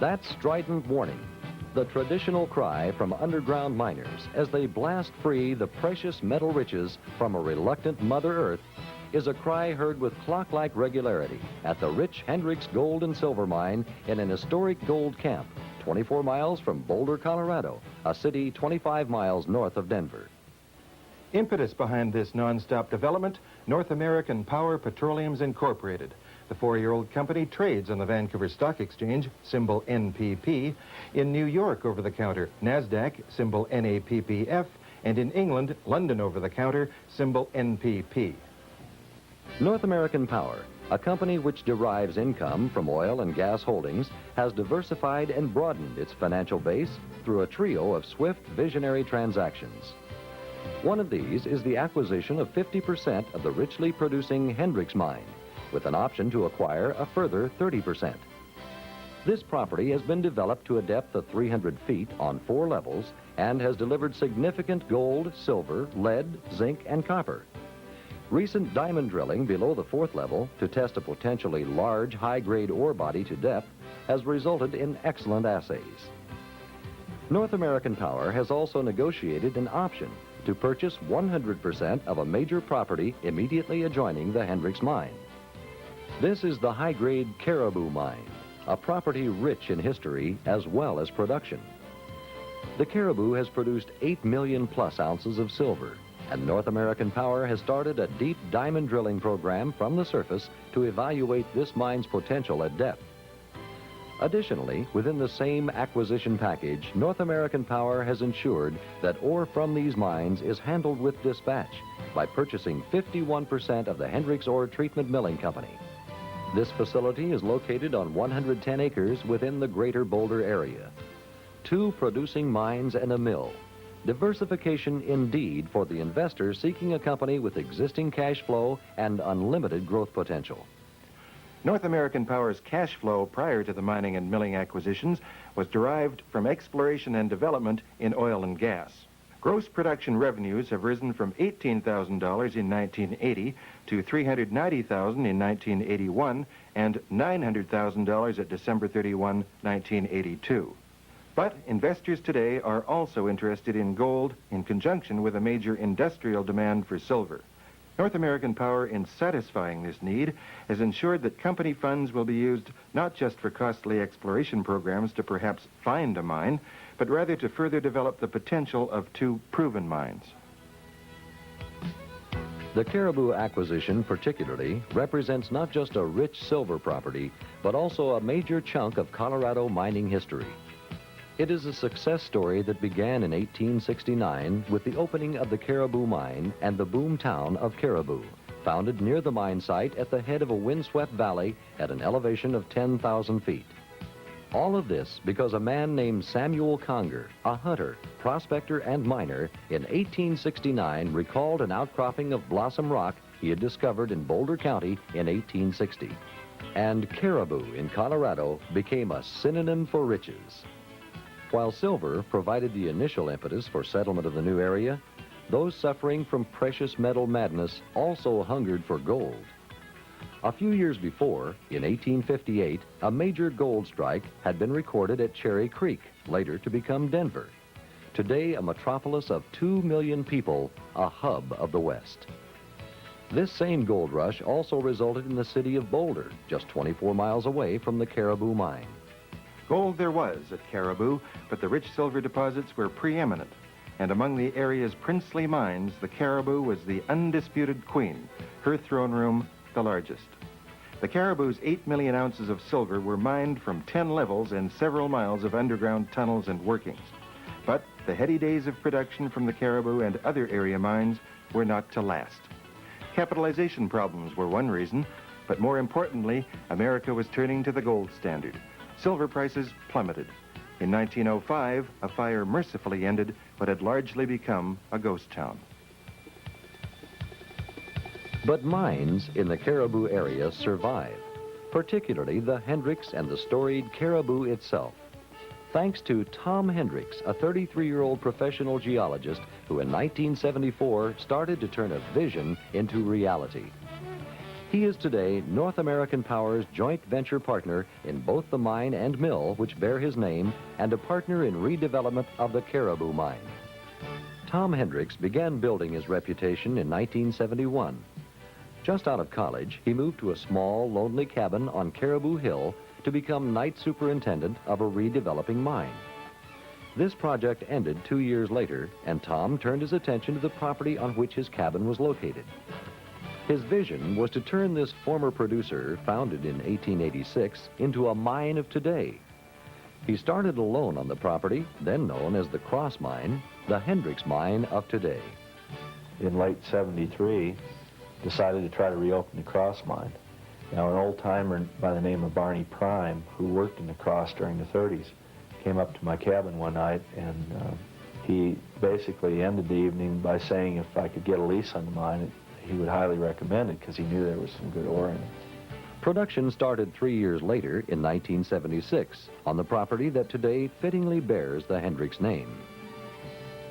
That strident warning, the traditional cry from underground miners as they blast free the precious metal riches from a reluctant Mother Earth, is a cry heard with clock-like regularity at the rich Hendricks Gold and Silver Mine in an historic gold camp 24 miles from Boulder, Colorado, a city 25 miles north of Denver. Impetus behind this non-stop development, North American Power Petroleums Incorporated. The 4-year-old company trades on the Vancouver Stock Exchange, symbol NPP, in New York over-the-counter, NASDAQ, symbol NAPPF, and in England, London over-the-counter, symbol NPP. North American Power, a company which derives income from oil and gas holdings, has diversified and broadened its financial base through a trio of swift, visionary transactions. One of these is the acquisition of 50% of the richly producing Hendricks Mine, with an option to acquire a further 30%. This property has been developed to a depth of 300 feet on 4 levels and has delivered significant gold, silver, lead, zinc, and copper. Recent diamond drilling below the 4th level to test a potentially large, high-grade ore body to depth has resulted in excellent assays. North American Power has also negotiated an option to purchase 100% of a major property immediately adjoining the Hendricks Mine. This is the high-grade Caribou Mine, a property rich in history as well as production. The Caribou has produced 8 million plus ounces of silver, and North American Power has started a deep diamond drilling program from the surface to evaluate this mine's potential at depth. Additionally, within the same acquisition package, North American Power has ensured that ore from these mines is handled with dispatch by purchasing 51% of the Hendricks Ore Treatment Milling Company. This facility is located on 110 acres within the greater Boulder area. 2 producing mines and a mill. Diversification indeed for the investor seeking a company with existing cash flow and unlimited growth potential. North American Power's cash flow prior to the mining and milling acquisitions was derived from exploration and development in oil and gas. Gross production revenues have risen from $18,000 in 1980 to $390,000 in 1981 and $900,000 at December 31, 1982. But investors today are also interested in gold in conjunction with a major industrial demand for silver. North American Power, in satisfying this need, has ensured that company funds will be used not just for costly exploration programs to perhaps find a mine, but rather to further develop the potential of 2 proven mines. The Caribou acquisition particularly represents not just a rich silver property, but also a major chunk of Colorado mining history. It is a success story that began in 1869 with the opening of the Caribou Mine and the boom town of Caribou, founded near the mine site at the head of a windswept valley at an elevation of 10,000 feet. All of this because a man named Samuel Conger, a hunter, prospector, and miner, in 1869 recalled an outcropping of blossom rock he had discovered in Boulder County in 1860. And Caribou in Colorado became a synonym for riches. While silver provided the initial impetus for settlement of the new area, those suffering from precious metal madness also hungered for gold. A few years before, in 1858, a major gold strike had been recorded at Cherry Creek, later to become Denver. Today, a metropolis of 2 million people, a hub of the West. This same gold rush also resulted in the city of Boulder, just 24 miles away from the Caribou Mine. Gold there was at Caribou, but the rich silver deposits were preeminent. And among the area's princely mines, the Caribou was the undisputed queen, her throne room the largest. The Caribou's 8 million ounces of silver were mined from 10 levels and several miles of underground tunnels and workings. But the heady days of production from the Caribou and other area mines were not to last. Capitalization problems were one reason, but more importantly, America was turning to the gold standard. Silver prices plummeted. In 1905, a fire mercifully ended what had largely become a ghost town. But mines in the Caribou area survived, particularly the Hendricks and the storied Caribou itself. Thanks to Tom Hendricks, a 33-year-old professional geologist who in 1974 started to turn a vision into reality. He is today North American Power's joint venture partner in both the mine and mill which bear his name, and a partner in redevelopment of the Caribou mine. Tom Hendricks began building his reputation in 1971. Just out of college, he moved to a small, lonely cabin on Caribou Hill to become night superintendent of a redeveloping mine. This project ended 2 years later, and Tom turned his attention to the property on which his cabin was located. His vision was to turn this former producer, founded in 1886, into a mine of today. He started alone on the property, then known as the Cross Mine, the Hendricks Mine of today. In late '73, decided to try to reopen the Cross Mine. Now, an old-timer by the name of Barney Prime, who worked in the Cross during the 30s, came up to my cabin one night, and he basically ended the evening by saying if I could get a lease on the mine, he would highly recommend it because he knew there was some good ore in it. Production started 3 years later in 1976 on the property that today fittingly bears the Hendricks name.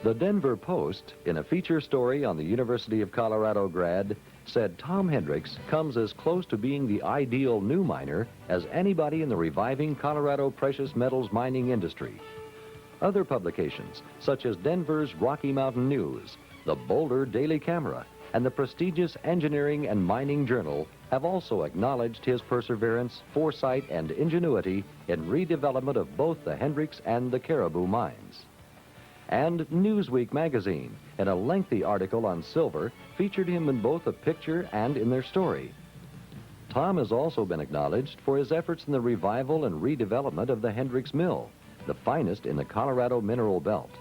The Denver Post, in a feature story on the University of Colorado grad, said Tom Hendricks comes as close to being the ideal new miner as anybody in the reviving Colorado precious metals mining industry. Other publications, such as Denver's Rocky Mountain News, the Boulder Daily Camera, and the prestigious Engineering and Mining Journal, have also acknowledged his perseverance, foresight, and ingenuity in redevelopment of both the Hendricks and the Caribou mines. And Newsweek magazine, in a lengthy article on silver, featured him in both a picture and in their story. Tom has also been acknowledged for his efforts in the revival and redevelopment of the Hendricks Mill, the finest in the Colorado mineral belt.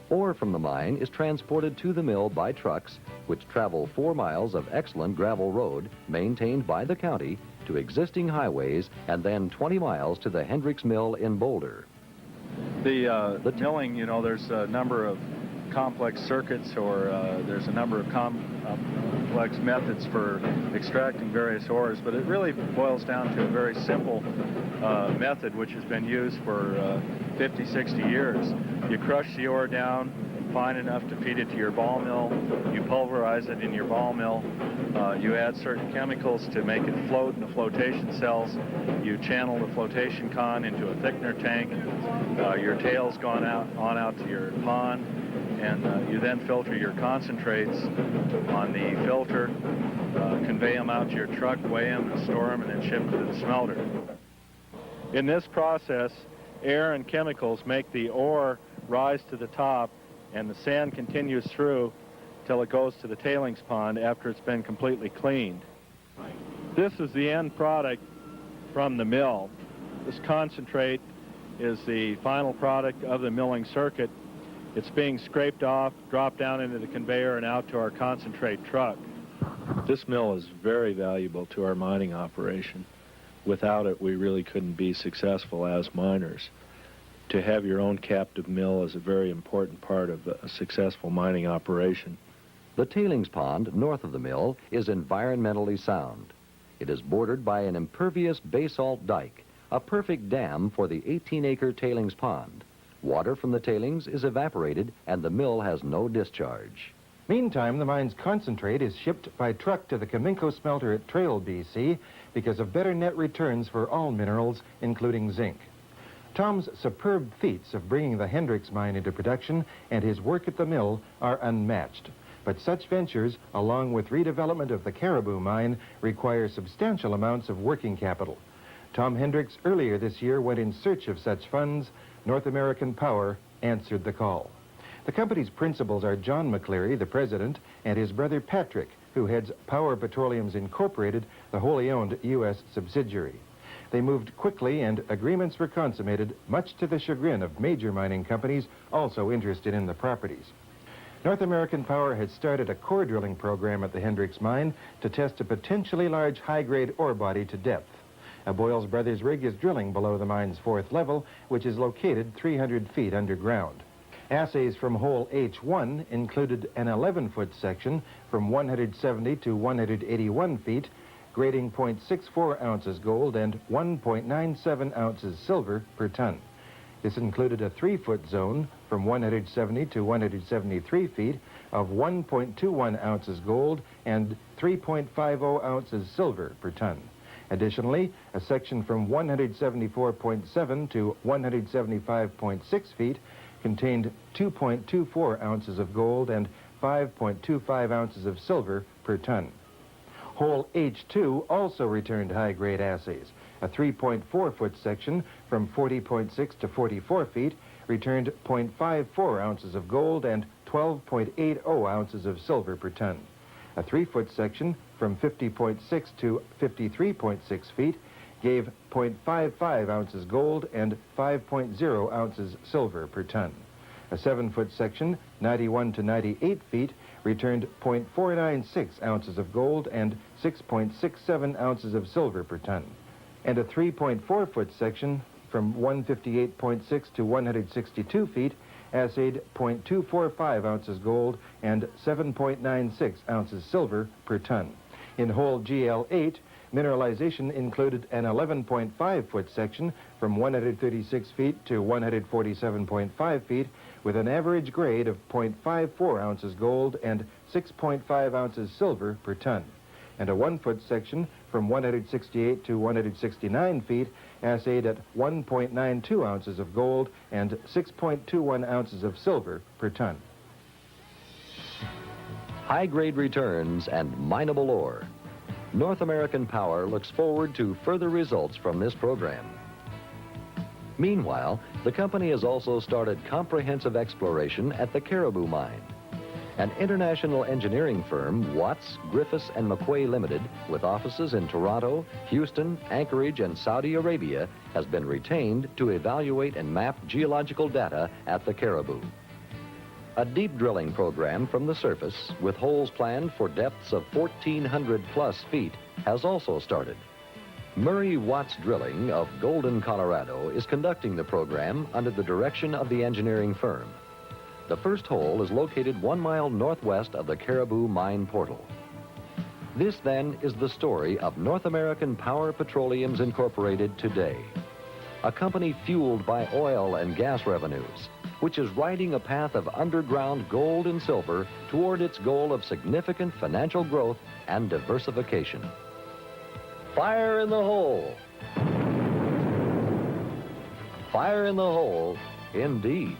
Ore from the mine is transported to the mill by trucks, which travel 4 miles of excellent gravel road maintained by the county to existing highways, and then 20 miles to the Hendricks Mill in Boulder. The milling, you know, there's a number of complex circuits, or there's a number of complex methods for extracting various ores, but it really boils down to a very simple method which has been used for 50, 60 years. You crush the ore down fine enough to feed it to your ball mill. You pulverize it in your ball mill. You add certain chemicals to make it float in the flotation cells. You channel the flotation con into a thickener tank. Your tail's gone on out to your pond, and you then filter your concentrates on the filter, convey them out to your truck, weigh them, and store them, and then ship them to the smelter. In this process, air and chemicals make the ore rise to the top, and the sand continues through till it goes to the tailings pond after it's been completely cleaned. This is the end product from the mill. This concentrate is the final product of the milling circuit. It's being scraped off, dropped down into the conveyor, and out to our concentrate truck. This mill is very valuable to our mining operation. Without it, we really couldn't be successful as miners. To have your own captive mill is a very important part of a successful mining operation. The tailings pond north of the mill is environmentally sound. It is bordered by an impervious basalt dike, a perfect dam for the 18-acre tailings pond. Water from the tailings is evaporated, and the mill has no discharge. Meantime, the mine's concentrate is shipped by truck to the Cominco smelter at Trail, BC, because of better net returns for all minerals, including zinc. Tom's superb feats of bringing the Hendricks mine into production and his work at the mill are unmatched. But such ventures, along with redevelopment of the Caribou mine, require substantial amounts of working capital. Tom Hendricks earlier this year went in search of such funds. North American Power answered the call. The company's principals are John McCleary, the president, and his brother Patrick, who heads Power Petroleums Incorporated, the wholly owned U.S. subsidiary. They moved quickly, and agreements were consummated, much to the chagrin of major mining companies also interested in the properties. North American Power had started a core drilling program at the Hendricks mine to test a potentially large high-grade ore body to depth. A Boyles Brothers rig is drilling below the mine's 4th level, which is located 300 feet underground. Assays from hole H1 included an 11-foot section from 170 to 181 feet, grading 0.64 ounces gold and 1.97 ounces silver per ton. This included a 3-foot zone from 170 to 173 feet of 1.21 ounces gold and 3.50 ounces silver per ton. Additionally, a section from 174.7 to 175.6 feet contained 2.24 ounces of gold and 5.25 ounces of silver per ton. Hole H2 also returned high-grade assays. A 3.4-foot section from 40.6 to 44 feet returned 0.54 ounces of gold and 12.80 ounces of silver per ton. A 3-foot section from 50.6 to 53.6 feet gave 0.55 ounces gold and 5.0 ounces silver per ton. A 7-foot section, 91 to 98 feet, returned 0.496 ounces of gold and 6.67 ounces of silver per ton. And a 3.4-foot section from 158.6 to 162 feet assayed 0.245 ounces gold and 7.96 ounces silver per ton. In hole GL8, mineralization included an 11.5-foot section from 136 feet to 147.5 feet with an average grade of 0.54 ounces gold and 6.5 ounces silver per ton, and a 1-foot section from 168 to 169 feet assayed at 1.92 ounces of gold and 6.21 ounces of silver per ton. High-grade returns and mineable ore. North American Power looks forward to further results from this program. Meanwhile, the company has also started comprehensive exploration at the Caribou mine. An international engineering firm, Watts, Griffiths and McQuay Limited, with offices in Toronto, Houston, Anchorage and Saudi Arabia, has been retained to evaluate and map geological data at the Caribou. A deep drilling program from the surface, with holes planned for depths of 1,400 plus feet, has also started. Murray Watts Drilling of Golden, Colorado, is conducting the program under the direction of the engineering firm. The first hole is located 1 mile northwest of the Caribou mine portal. This, then, is the story of North American Power Petroleums Incorporated today. A company fueled by oil and gas revenues, which is riding a path of underground gold and silver toward its goal of significant financial growth and diversification. Fire in the hole! Fire in the hole, indeed.